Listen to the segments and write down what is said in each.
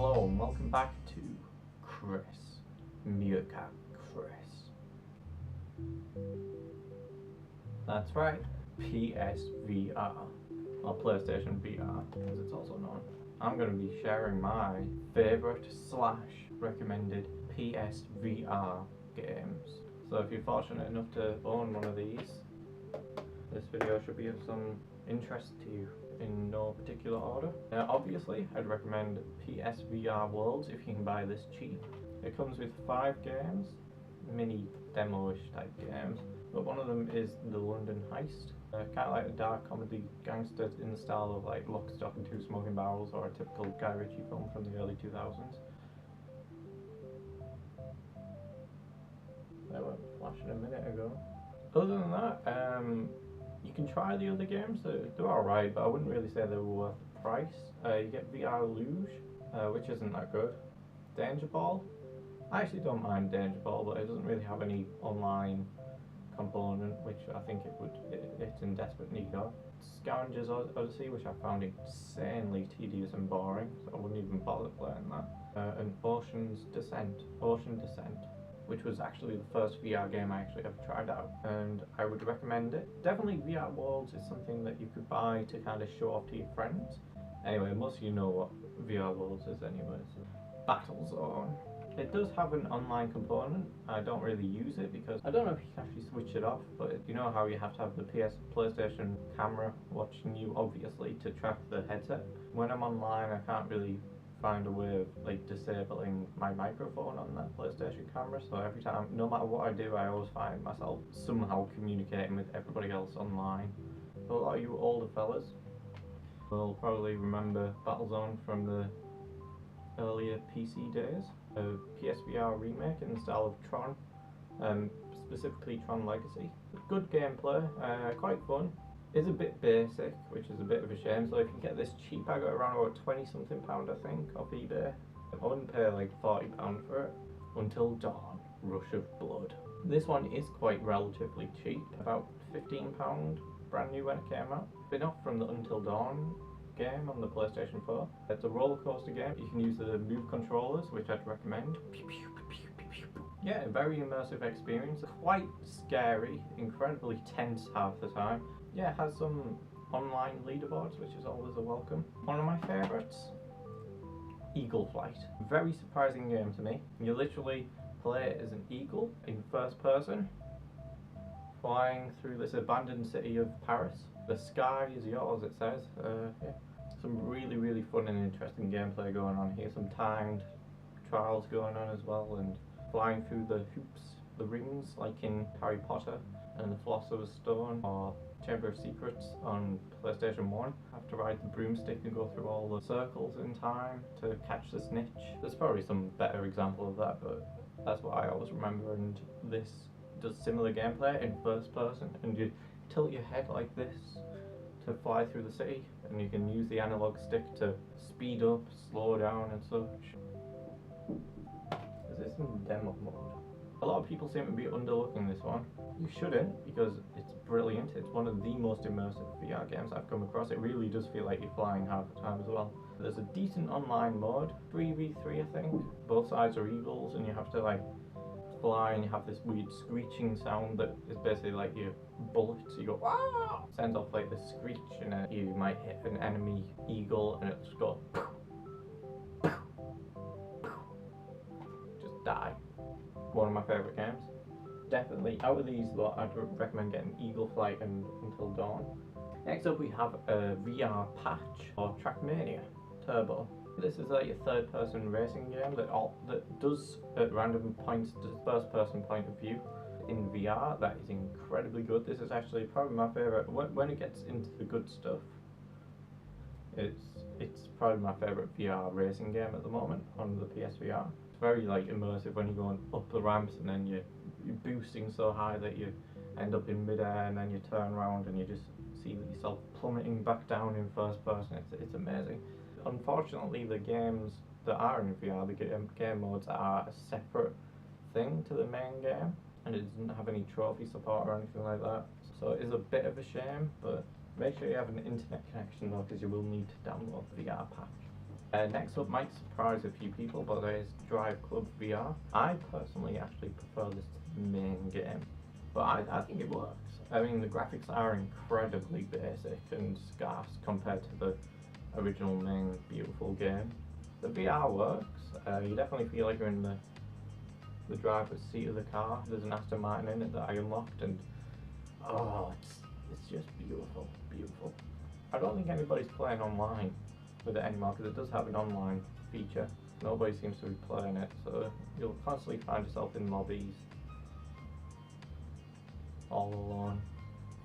Hello and welcome back to Chris, Meerkat Chris. That's right, PSVR, or PlayStation VR as it's also known. I'm going to be sharing my favourite / recommended PSVR games. So if you're fortunate enough to own one of these, this video should be of some interest to you in no particular order. Obviously, I'd recommend PSVR Worlds if you can buy this cheap. It comes with 5 games, mini demo-ish type games, but one of them is the London Heist. Kind of like a dark comedy gangster in the style of like Lock, Stock and Two Smoking Barrels or a typical Guy Ritchie film from the early 2000s. They were flashing a minute ago. Other than that, you can try the other games. They're alright, but I wouldn't really say they were worth the price. You get VR Luge, which isn't that good. Danger Ball, I actually don't mind Danger Ball, but it doesn't really have any online component, which I think it's in desperate need of. Scavenger's Odyssey, which I found insanely tedious and boring, so I wouldn't even bother playing that. And Ocean Descent, which was actually the first VR game I actually ever tried out, and I would recommend it. Definitely VR Worlds is something that you could buy to kind of show off to your friends. Anyway, most of you know what VR Worlds is anyway. So. Battlezone. It does have an online component. I don't really use it because I don't know if you can actually switch it off, but you know how you have to have the PlayStation camera watching you, obviously, to track the headset. When I'm online, I can't really find a way of like disabling my microphone on that PlayStation camera, so every time, no matter what I do, I always find myself somehow communicating with everybody else online. So a lot of you older fellas will probably remember Battlezone from the earlier PC days. A PSVR remake in the style of Tron, specifically Tron Legacy. Good gameplay, quite fun. It's a bit basic, which is a bit of a shame, so if you get this cheap, I got around about £20 something I think off eBay. I wouldn't pay like £40 for it. Until Dawn, Rush of Blood. This one is quite relatively cheap, about £15 brand new when it came out. Spin-off from the Until Dawn game on the PlayStation 4. It's a roller coaster game. You can use the Move controllers, which I'd recommend. Yeah, very immersive experience, quite scary, incredibly tense half the time. Yeah, it has some online leaderboards, which is always a welcome. One of my favourites, Eagle Flight. Very surprising game to me. You literally play as an eagle in first person, flying through this abandoned city of Paris. The sky is yours, it says. Yeah. Some really fun and interesting gameplay going on here. Some timed trials going on as well, and flying through the hoops, the rings, like in Harry Potter and the Philosopher's Stone or Chamber of Secrets on PlayStation 1. Have to ride the broomstick and go through all the circles in time to catch the snitch. There's probably some better example of that, but that's what I always remember, and this does similar gameplay in first person, and you tilt your head like this to fly through the city, and you can use the analog stick to speed up, slow down and such. Is this in demo mode? A lot of people seem to be underlooking this one. You shouldn't, because it's brilliant. It's one of the most immersive VR games I've come across. It really does feel like you're flying half the time as well. There's a decent online mode, 3v3 I think. Both sides are eagles and you have to like fly, and you have this weird screeching sound that is basically like your bullets. You go, ah! Sends off like this screech, and you might hit an enemy eagle and it'll just go, just die. One of my favourite games. Definitely out of these lot, I'd recommend getting Eagle Flight and Until Dawn. Next up we have a VR patch for TrackMania Turbo. This is like a third-person racing game that does at random points the first-person point of view in VR. That is incredibly good. This is actually probably my favourite. When it gets into the good stuff, it's probably my favourite VR racing game at the moment on the PSVR. It's very like immersive when you're going up the ramps and then you're boosting so high that you end up in midair, and then you turn around and you just see yourself plummeting back down in first person. It's amazing. Unfortunately, the games that are in VR, the game modes, are a separate thing to the main game, and it doesn't have any trophy support or anything like that. So it is a bit of a shame, but make sure you have an internet connection though, because you will need to download the VR patch. Next up might surprise a few people, but there's Driveclub VR. I personally actually prefer this to the main game, but I think it works. I mean, the graphics are incredibly basic and scarce compared to the original main beautiful game. The VR works. You definitely feel like you're in the driver's seat of the car. There's an Aston Martin in it that I unlocked, and oh, it's just beautiful, beautiful. I don't think anybody's playing online with it anymore because it does have an online feature. Nobody seems to be playing it, so you'll constantly find yourself in lobbies all alone.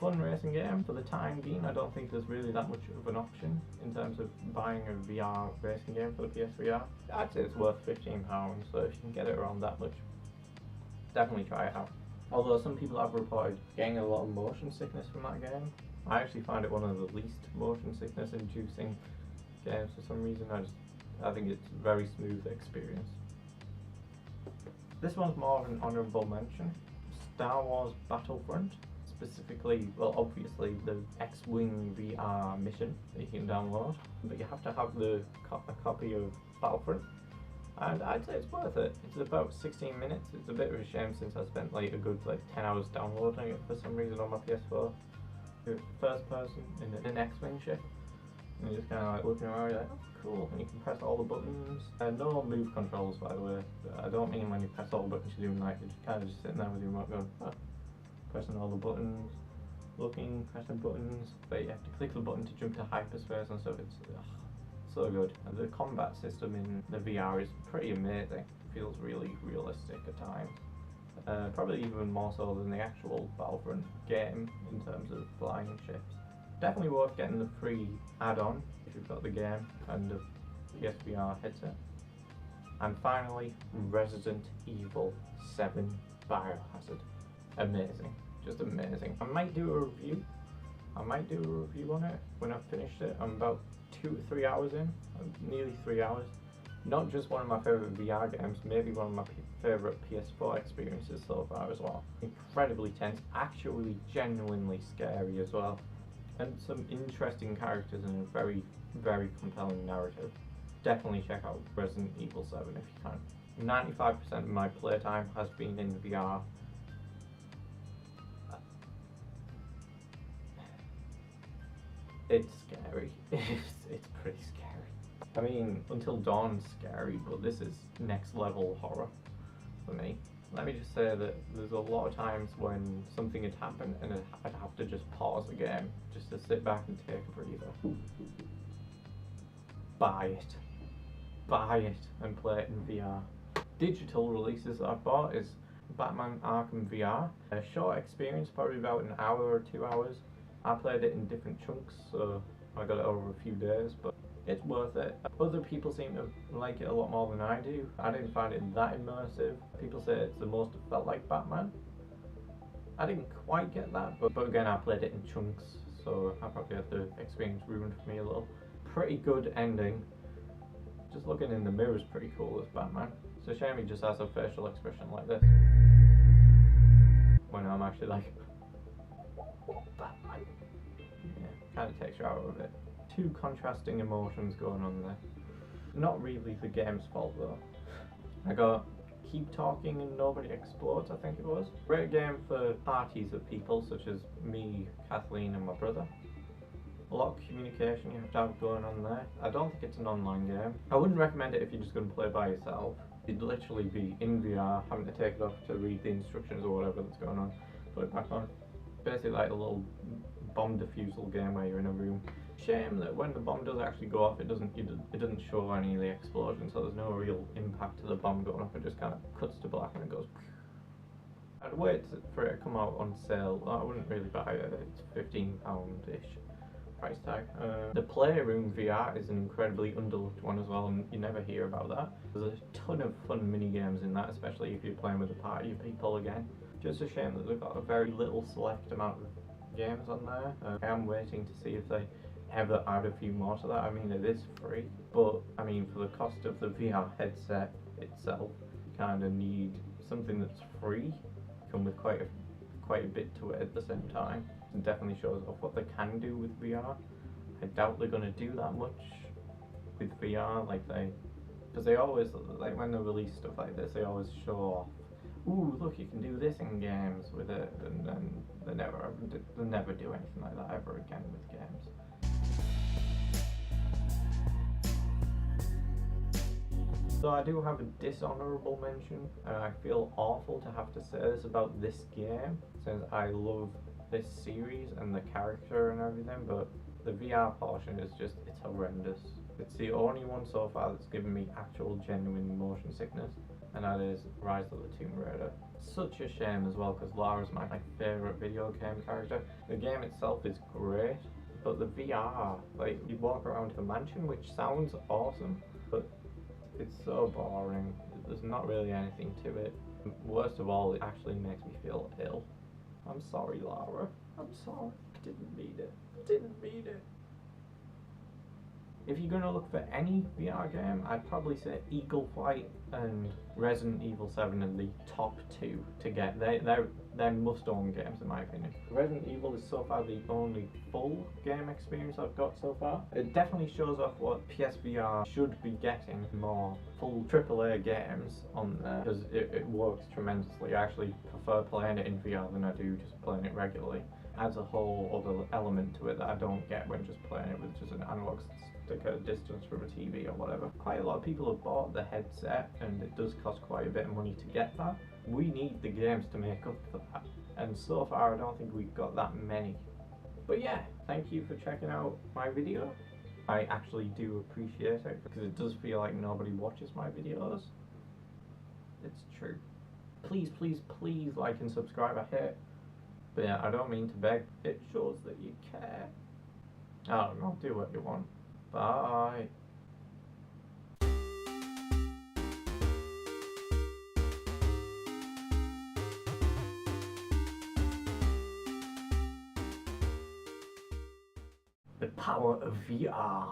Fun racing game. For the time being, I don't think there's really that much of an option in terms of buying a VR racing game for the PSVR. I'd say it's worth £15, so if you can get it around that much, definitely try it out. Although some people have reported getting a lot of motion sickness from that game. I actually find it one of the least motion sickness inducing games for some reason. I think it's a very smooth experience. This one's more of an honourable mention. Star Wars Battlefront. Specifically, well, obviously the X-Wing VR mission that you can download, but you have to have a copy of Battlefront, and I'd say it's worth it. It's about 16 minutes. It's a bit of a shame since I spent like a good 10 hours downloading it for some reason on my PS4. First person in an X-Wing ship, and you're just kind of like looking around, you're like, oh, cool, and you can press all the buttons. No move controls, by the way. I don't mean when you press all the buttons you're doing, like, you're just kind of just sitting there with your remote going, oh, pressing all the buttons, looking, pressing buttons, but you have to click the button to jump to hyperspace and stuff. It's so good. And the combat system in the VR is pretty amazing. It feels really realistic at times. Probably even more so than the actual Battlefront game in terms of flying ships. Definitely worth getting the free add-on if you've got the game and the PSVR headset. And finally, Resident Evil 7 Biohazard. Amazing, just amazing. I might do a review on it when I've finished it. I'm about 2 to 3 hours in, nearly 3 hours. Not just one of my favourite VR games, maybe one of my favourite PS4 experiences so far as well. Incredibly tense, actually genuinely scary as well. And some interesting characters and a very, very compelling narrative. Definitely check out Resident Evil 7 if you can. 95% of my playtime has been in VR. It's scary. It's pretty scary. I mean, Until Dawn's scary, but this is next level horror for me. Let me just say that there's a lot of times when something had happened and I'd have to just pause the game just to sit back and take a breather. Buy it and play it in VR. Digital releases that I've bought is Batman Arkham VR. A short experience, probably about an hour or 2 hours. I played it in different chunks, so I got it over a few days, but it's worth it. Other people seem to like it a lot more than I do. I didn't find it that immersive. People say it's the most it felt like Batman. I didn't quite get that, but again, I played it in chunks, so I probably had the experience ruined for me a little. Pretty good ending. Just looking in the mirror is pretty cool as Batman. It's a shame he just has a facial expression like this when I'm actually like, Batman. Yeah, kind of takes you out of it. Two contrasting emotions going on there. Not really the game's fault though. I got Keep Talking and Nobody Explodes, I think it was. Great game for parties of people such as me, Kathleen and my brother. A lot of communication you have to have going on there. I don't think it's an online game. I wouldn't recommend it if you're just going to play by yourself. You'd literally be in VR, having to take it off to read the instructions or whatever that's going on. Put it back on. Basically like a little bomb defusal game where you're in a room. Shame that when the bomb does actually go off, it doesn't show any of the explosion, so there's no real impact to the bomb going off. It just kind of cuts to black and it goes. I'd wait for it to come out on sale. I wouldn't really buy it. It's £15-ish price tag. The Playroom VR is an incredibly underlooked one as well, and you never hear about that. There's a ton of fun mini games in that, especially if you're playing with a party of people again. Just a shame that they've got a very little select amount of games on there. I am waiting to see if they ever add a few more to that. I mean, it is free, but I mean, for the cost of the VR headset itself, you kind of need something that's free, come with quite a bit to it at the same time. It definitely shows off what they can do with VR. I doubt they're going to do that much with VR, like because they always, like when they release stuff like this, they always show off, ooh, look, you can do this in games with it, and then they never do anything like that ever again with games. So I do have a dishonorable mention, and I feel awful to have to say this about this game, since I love this series and the character and everything, but the VR portion is just, it's horrendous. It's the only one so far that's given me actual genuine motion sickness, and that is Rise of the Tomb Raider. Such a shame as well, because Lara's my favourite video game character. The game itself is great, but the VR, like, you walk around the mansion, which sounds awesome, but it's so boring. There's not really anything to it. Worst of all, it actually makes me feel ill. I'm sorry, Lara. I'm sorry. I didn't mean it. Didn't mean it. If you're gonna look for any VR game, I'd probably say Eagle Flight and Resident Evil 7 are the top two to get. They're must-own games in my opinion. Resident Evil is so far the only full game experience I've got so far. It definitely shows off what PSVR should be getting, more full AAA games on there, because it works tremendously. I actually prefer playing it in VR than I do just playing it regularly. Adds a whole other element to it that I don't get when just playing it with just an analog stick at a distance from a TV or whatever. Quite a lot of people have bought the headset, and it does cost quite a bit of money to get that. We need the games to make up for that, and so far I don't think we've got that many. But yeah, thank you for checking out my video. I actually do appreciate it, because it does feel like nobody watches my videos. It's true. Please, please, please like and subscribe. I hate. But yeah, I don't mean to beg. It shows that you care. I don't know, do what you want. Bye. The power of VR.